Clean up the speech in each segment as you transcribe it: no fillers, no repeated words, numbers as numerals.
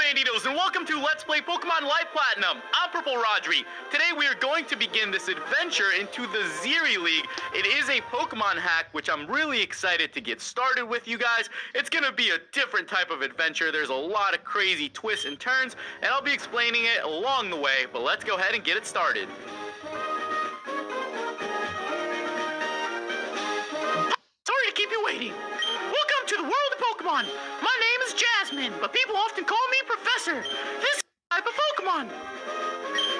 Banditos, and welcome to Let's Play Pokemon Light Platinum. I'm Purple Rodri. Today we are going to begin this adventure into the Zhery League. It is a Pokemon hack, which I'm really excited to get started with you guys. It's going to be a different type of adventure. There's a lot of crazy twists and turns, and I'll be explaining it along the way, but let's go ahead and get it started. Sorry to keep you waiting. Welcome to the world of Pokemon. My name is Jasmine, but people often call me Professor. This type of Pokemon.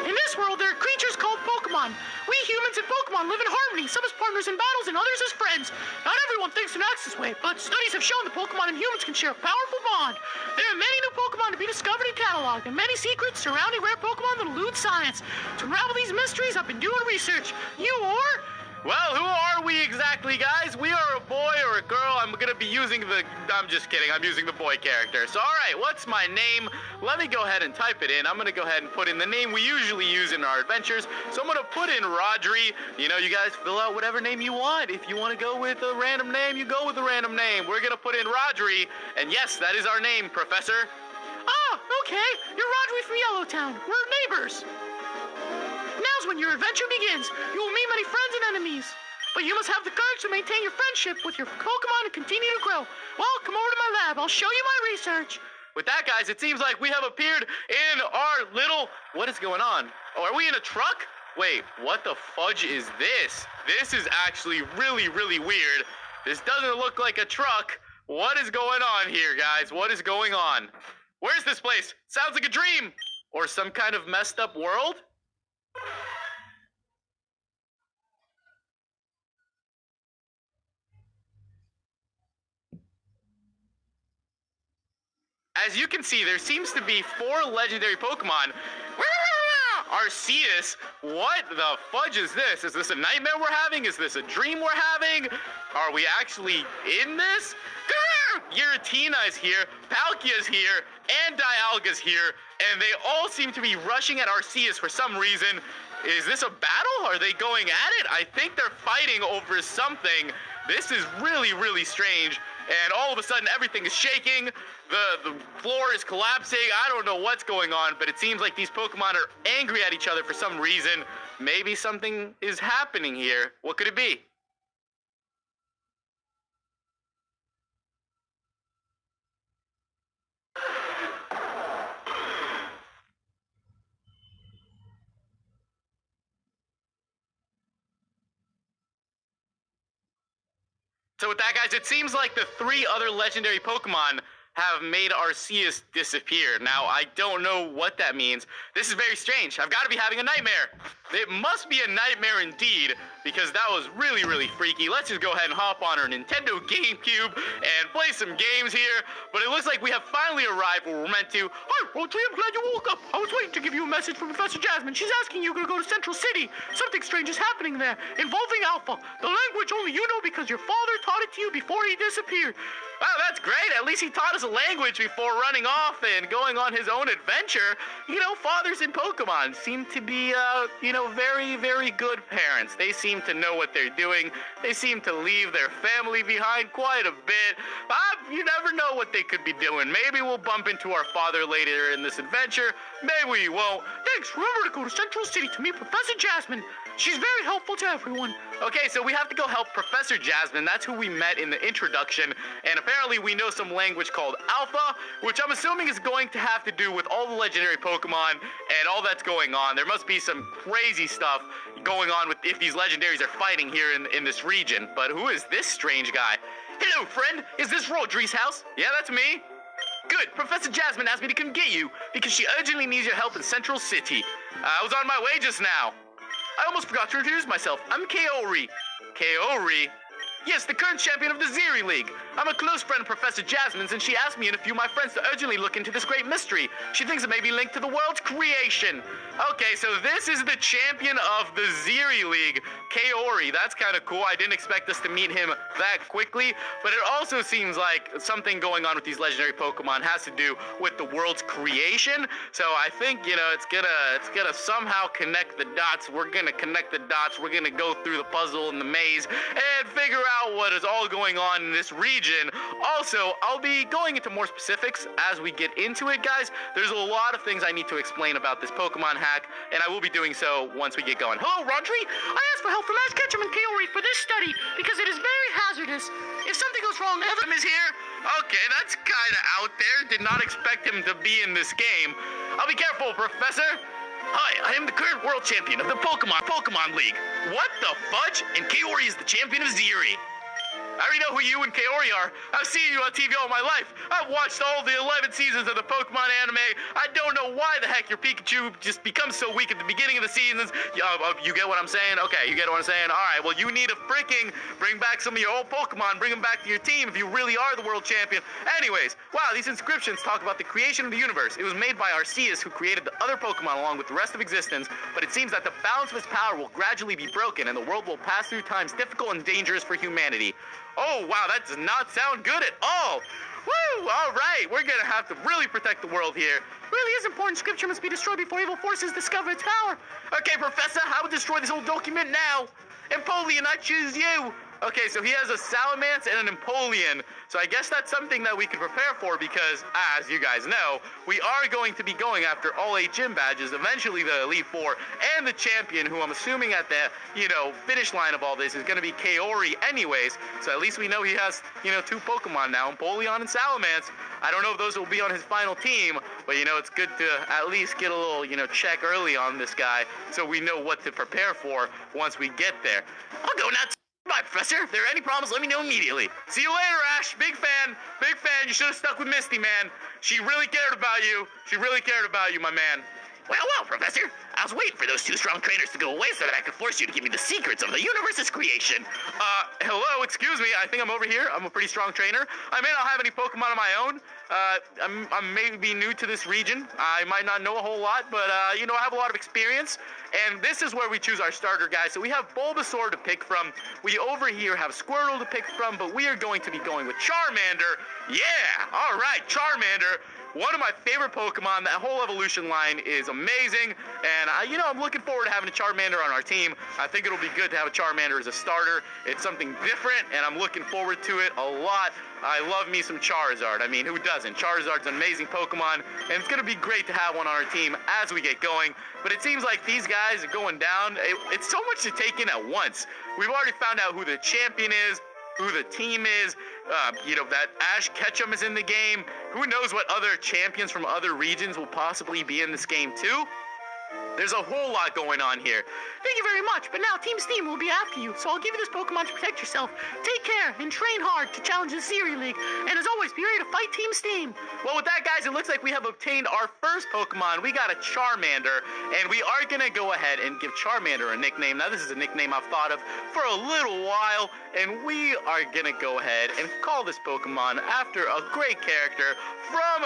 In this world, there are creatures called Pokemon. We humans and Pokemon live in harmony, some as partners in battles and others as friends. Not everyone thinks and acts this way, but studies have shown that Pokemon and humans can share a powerful bond. There are many new Pokemon to be discovered and cataloged, and many secrets surrounding rare Pokemon that elude science. To unravel these mysteries, I've been doing research. You are... Well, who are we exactly, guys? We are a boy or a girl. I'm gonna be using the... I'm just kidding. I'm using the boy character. So, alright, what's my name? Let me go ahead and type it in. I'm gonna go ahead and put in the name we usually use in our adventures. So I'm gonna put in Rodri. You know, you guys fill out whatever name you want. If you want to go with a random name, you go with a random name. We're gonna put in Rodri. And yes, that is our name, Professor. Ah, okay. You're Rodri from Yellowtown. We're neighbors. Now's when your adventure begins. You will meet many friends and enemies. But you must have the courage to maintain your friendship with your Pokemon and continue to grow. Well, come over to my lab. I'll show you my research. With that, guys, it seems like we have appeared in our little... What is going on? Oh, are we in a truck? Wait, what the fudge is this? This is actually really, really weird. This doesn't look like a truck. What is going on here, guys? What is going on? Where's this place? Sounds like a dream. Or some kind of messed up world? As you can see, there seems to be 4 legendary Pokemon. Arceus, what the fudge is this? Is this a nightmare we're having? Is this a dream we're having? Are we actually in this? Giratina is here, Palkia is here, and Dialga's here, and they all seem to be rushing at Arceus for some reason. Is this a battle? Are they going at it? I think they're fighting over something. This is really, really strange. And all of a sudden, everything is shaking. The floor is collapsing. I don't know what's going on, but it seems like these Pokemon are angry at each other for some reason. Maybe something is happening here. What could it be? So with that, guys, it seems like the 3 other legendary Pokemon have made Arceus disappear. Now, I don't know what that means. This is very strange. I've got to be having a nightmare. It must be a nightmare indeed, because that was really, really freaky. Let's just go ahead and hop on our Nintendo GameCube and play some games here. But it looks like we have finally arrived where we're meant to. Hi, Rodri, I'm glad you woke up. I was waiting to give you a message from Professor Jasmine. She's asking you to go to Central City. Something strange is happening there, involving Alpha. The language only you know because your father taught it to you before he disappeared. Wow, that's great. At least he taught us a language before running off and going on his own adventure. You know, fathers in Pokemon seem to be, very, very good parents. They seem to know what they're doing. They seem to leave their family behind quite a bit. You never know what they could be doing. Maybe we'll bump into our father later in this adventure. Maybe we won't. Thanks. Remember to go to Central City to meet Professor Jasmine. She's very helpful to everyone. Okay, so we have to go help Professor Jasmine. That's who we met in the introduction. And apparently we know some language called Alpha, which I'm assuming is going to have to do with all the legendary Pokemon and all that's going on. There must be some crazy stuff going on with if these legendaries are fighting here in this region. But who is this strange guy? Hello, friend. Is this Rodri's house? Yeah, that's me. Good. Professor Jasmine asked me to come get you because she urgently needs your help in Central City. I was on my way just now. I almost forgot to introduce myself. I'm Kaori. Kaori? Yes, the current champion of the Zhery League. I'm a close friend of Professor Jasmine's, and she asked me and a few of my friends to urgently look into this great mystery. She thinks it may be linked to the world's creation. Okay, so this is the champion of the Zhery League. Kaori. That's kind of cool. I didn't expect us to meet him that quickly, but it also seems like something going on with these legendary Pokemon has to do with the world's creation. So I think, you know, it's gonna somehow connect the dots. We're gonna connect the dots. We're gonna go through the puzzle and the maze and figure out what is all going on in this region. Also, I'll be going into more specifics as we get into it, guys. There's a lot of things I need to explain about this Pokemon hack, and I will be doing so once we get going. Hello, Rodri. I asked for help from Ash Ketchum and Kaori for this study because it is very hazardous. If something goes wrong, Evan is here. Okay, that's kind of out there. Did not expect him to be in this game. I'll be careful, Professor. Hi, I am the current world champion of the Pokemon League. What the fudge? And Kaori is the champion of Zhery. I already know who you and Kaori are. I've seen you on TV all my life. I've watched all the 11 seasons of the Pokemon anime. I don't know why the heck your Pikachu just becomes so weak at the beginning of the seasons. You get what I'm saying? Okay, you get what I'm saying? All right, well, you need to freaking bring back some of your old Pokemon, bring them back to your team if you really are the world champion. Anyways, wow, these inscriptions talk about the creation of the universe. It was made by Arceus, who created the other Pokemon along with the rest of existence, but it seems that the balance of its power will gradually be broken and the world will pass through times difficult and dangerous for humanity. Oh, wow, that does not sound good at all. Woo, all right, we're gonna have to really protect the world here. Really is important. Scripture must be destroyed before evil forces discover its power. Okay, Professor, I will destroy this old document now. Empoleon, I choose you. Okay, so he has a Salamence and an Empoleon. So I guess that's something that we can prepare for because, as you guys know, we are going to be going after all 8 gym badges, eventually the Elite Four, and the champion, who I'm assuming at the, finish line of all this is going to be Kaori anyways. So at least we know he has, 2 Pokemon now, Empoleon and Salamence. I don't know if those will be on his final team, but, it's good to at least get a little, check early on this guy so we know what to prepare for once we get there. I'll go nuts. Bye, Professor. If there are any problems, let me know immediately. See you later, Ash. Big fan. Big fan. You should have stuck with Misty, man. She really cared about you. She really cared about you, my man. Well, Professor. I was waiting for those 2 strong trainers to go away so that I could force you to give me the secrets of the universe's creation. Hello, excuse me. I think I'm over here. I'm a pretty strong trainer. I may not have any Pokemon of my own. I'm maybe new to this region. I might not know a whole lot, but, I have a lot of experience. And this is where we choose our starter, guys. So we have Bulbasaur to pick from. We over here have Squirtle to pick from, but we are going to be going with Charmander. Yeah, all right, Charmander. One of my favorite Pokemon. That whole evolution line is amazing. And, I'm looking forward to having a Charmander on our team. I think it'll be good to have a Charmander as a starter. It's something different, and I'm looking forward to it a lot. I love me some Charizard. I mean, who doesn't? Charizard's an amazing Pokemon, and it's going to be great to have one on our team as we get going. But it seems like these guys are going down. It's so much to take in at once. We've already found out who the champion is, who the team is, that Ash Ketchum is in the game. Who knows what other champions from other regions will possibly be in this game too? There's a whole lot going on here. Thank you very much, but now Team Steam will be after you, so I'll give you this Pokemon to protect yourself. Take care and train hard to challenge the Zhery League. And as always, be ready to fight Team Steam. Well, with that, guys, it looks like we have obtained our first Pokemon. We got a Charmander, and we are going to go ahead and give Charmander a nickname. Now, this is a nickname I've thought of for a little while, and we are going to go ahead and call this Pokemon after a great character from,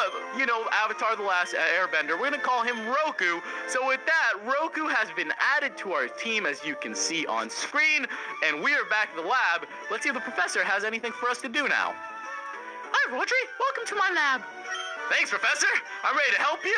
Avatar: The Last Airbender. We're going to call him Roku. So with that, Roku has been added to our team, as you can see on screen, and we are back at the lab. Let's see if the professor has anything for us to do now. Hi, Rodri. Welcome to my lab. Thanks, Professor. I'm ready to help you.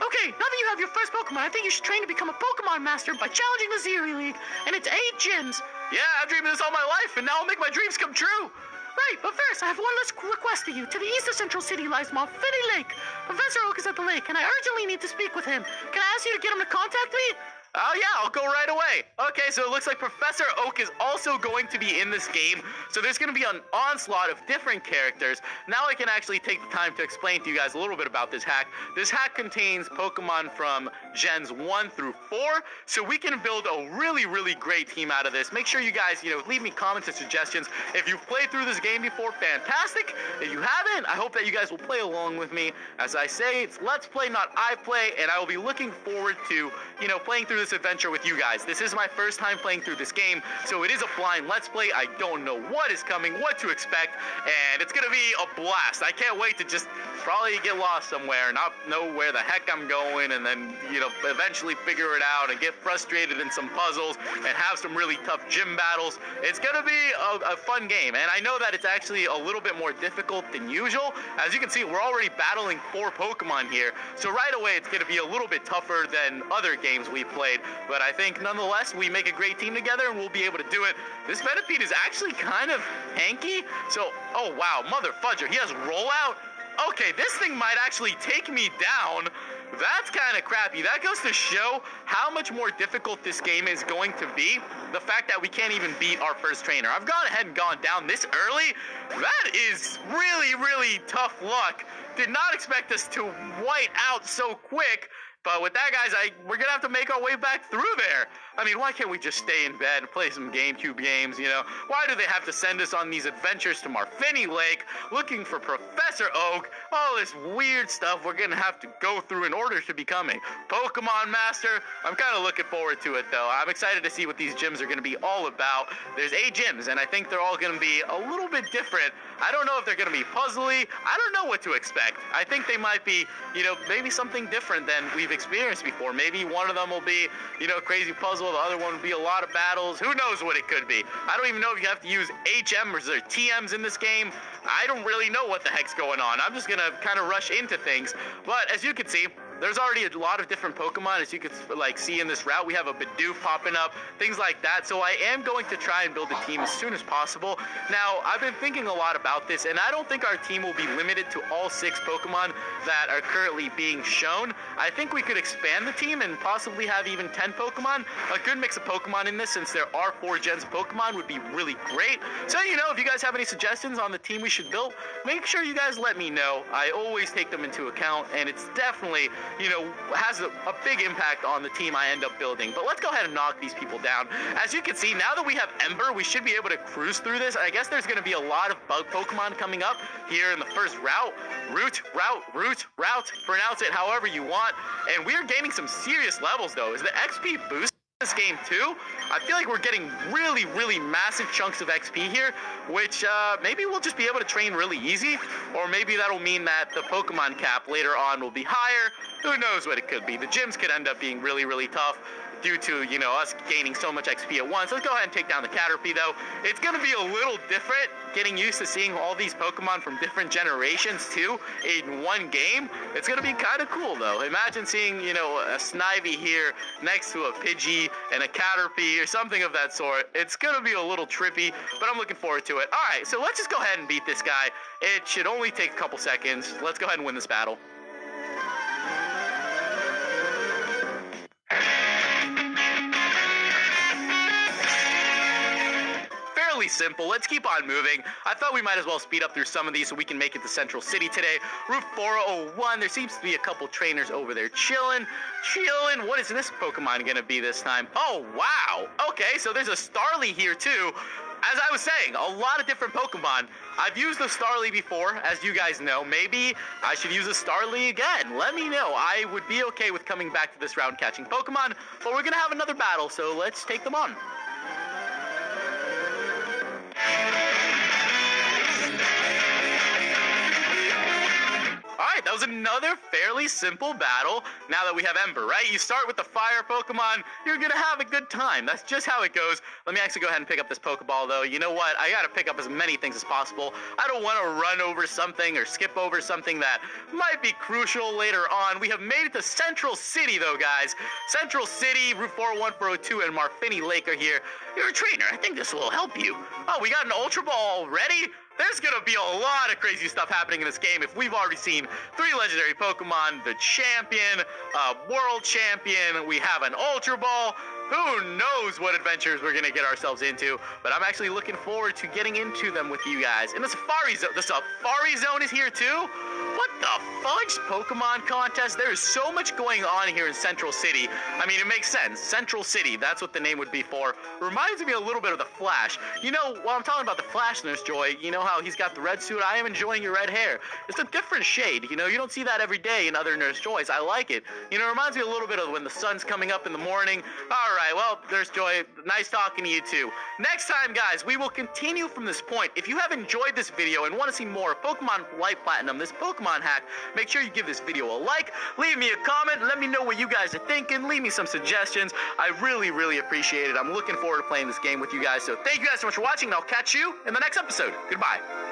Okay, now that you have your first Pokemon, I think you should train to become a Pokemon Master by challenging the Zhery League, and it's 8 gyms. Yeah, I've dreamed of this all my life, and now I'll make my dreams come true. Right, but first, I have one last request of you. To the east of Central City lies Malfini Lake. Professor Oak is at the lake, and I urgently need to speak with him. Can I ask you to get him to contact me? Oh, yeah, I'll go right away. Okay, so it looks like Professor Oak is also going to be in this game. So there's going to be an onslaught of different characters. Now I can actually take the time to explain to you guys a little bit about this hack. This hack contains Pokemon from Gens 1 through 4. So we can build a really, really great team out of this. Make sure you guys, leave me comments and suggestions. If you've played through this game before, fantastic. If you haven't, I hope that you guys will play along with me. As I say, it's Let's Play, not I Play. And I will be looking forward to, playing through this this adventure with you guys. This is my first time playing through this game, so it is a blind Let's Play. I don't know what is coming, what to expect, and it's gonna be a blast. I can't wait to just probably get lost somewhere, not know where the heck I'm going, and then, you know, eventually figure it out and get frustrated in some puzzles and have some really tough gym battles. It's gonna be a fun game, and I know that it's actually a little bit more difficult than usual. As you can see, we're already battling 4 Pokemon here, so right away it's gonna be a little bit tougher than other games we've played, but I think nonetheless we make a great team together and we'll be able to do it. This Venipede is actually kind of hanky, so, oh wow, mother fudger, he has rollout? Okay, this thing might actually take me down. That's kind of crappy. That goes to show how much more difficult this game is going to be. The fact that we can't even beat our first trainer. I've gone ahead and gone down this early. That is really, really tough luck. Did not expect us to white out so quick. But with that, guys, we're going to have to make our way back through there. I mean, why can't we just stay in bed and play some GameCube games, you know? Why do they have to send us on these adventures to Marfini Lake, looking for Professor Oak, all this weird stuff we're going to have to go through in order to become a Pokemon Master? I'm kind of looking forward to it, though. I'm excited to see what these gyms are going to be all about. There's 8 gyms, and I think they're all going to be a little bit different. I don't know if they're going to be puzzly. I don't know what to expect. I think they might be, you know, maybe something different than we've experienced before. Maybe one of them will be, you know, a crazy puzzle. The other one will be a lot of battles. Who knows what it could be? I don't even know if you have to use HM or TMs in this game. I don't really know what the heck's going on. I'm just going to kind of rush into things. But as you can see, there's already a lot of different Pokemon, as you can see in this route. We have a Bidoof popping up, things like that. So I am going to try and build a team as soon as possible. Now, I've been thinking a lot about this, and I don't think our team will be limited to all 6 Pokemon that are currently being shown. I think we could expand the team and possibly have even 10 Pokemon. A good mix of Pokemon in this, since there are 4 gens of Pokemon, would be really great. So, you know, if you guys have any suggestions on the team we should build, make sure you guys let me know. I always take them into account, and it's definitely, you know, has a big impact on the team I end up building. But let's go ahead and knock these people down. As you can see, now that we have Ember, we should be able to cruise through this. I guess there's going to be a lot of bug Pokemon coming up here in the first route. Route, pronounce it however you want. And we are gaining some serious levels, though. Is the XP boost this game too? I feel like we're getting really, really massive chunks of XP here, which maybe we'll just be able to train really easy, or maybe that'll mean that the Pokemon cap later on will be higher. Who knows what it could be. The gyms could end up being really, really tough due to, you know, us gaining so much XP at once. Let's go ahead and take down the Caterpie, though. It's going to be a little different getting used to seeing all these Pokemon from different generations, too, in one game. It's going to be kind of cool, though. Imagine seeing, you know, a Snivy here next to a Pidgey and a Caterpie or something of that sort. It's going to be a little trippy, but I'm looking forward to it. All right, so let's just go ahead and beat this guy. It should only take a couple seconds. Let's go ahead and win this battle. Simple. Let's keep on moving. I thought we might as well speed up through some of these so we can make it to Central City today. Route 401. There seems to be a couple trainers over there chilling. What is this Pokemon gonna be this time? Oh, wow. Okay, so there's a Starly here too. As I was saying, a lot of different Pokemon. I've used the Starly before, as you guys know. Maybe I should use a Starly again. Let me know. I would be okay with coming back to this round catching Pokemon, but we're gonna have another battle, so let's take them on. Alright, that was another fairly simple battle now that we have Ember, right? You start with the fire Pokemon, you're gonna have a good time. That's just how it goes. Let me actually go ahead and pick up this Pokeball, though. You know what? I gotta pick up as many things as possible. I don't want to run over something or skip over something that might be crucial later on. We have made it to Central City, though, guys. Central City, Route 401, 402, and Marfini Lake are here. You're a trainer. I think this will help you. Oh, we got an Ultra Ball already? There's gonna be a lot of crazy stuff happening in this game if we've already seen 3 legendary Pokemon, the champion, world champion, we have an Ultra Ball. Who knows what adventures we're gonna get ourselves into, but I'm actually looking forward to getting into them with you guys. And the Safari Zone is here too? What the fudge Pokemon contest? There is so much going on here in Central City. I mean, it makes sense. Central City, that's what the name would be for. Reminds me a little bit of the Flash. You know, while I'm talking about the Flash, Nurse Joy, you know how he's got the red suit? I am enjoying your red hair. It's a different shade. You know, you don't see that every day in other Nurse Joys. I like it. You know, it reminds me a little bit of when the sun's coming up in the morning. All right, well, Nurse Joy, nice talking to you too. Next time, guys, we will continue from this point. If you have enjoyed this video and want to see more of Pokemon Light Platinum, this Pokemon hack, make sure you give this video a like, leave me a comment, let me know what you guys are thinking, leave me some suggestions. I really, really appreciate it. I'm looking forward to playing this game with you guys. So thank you guys so much for watching, and I'll catch you in the next episode. Goodbye.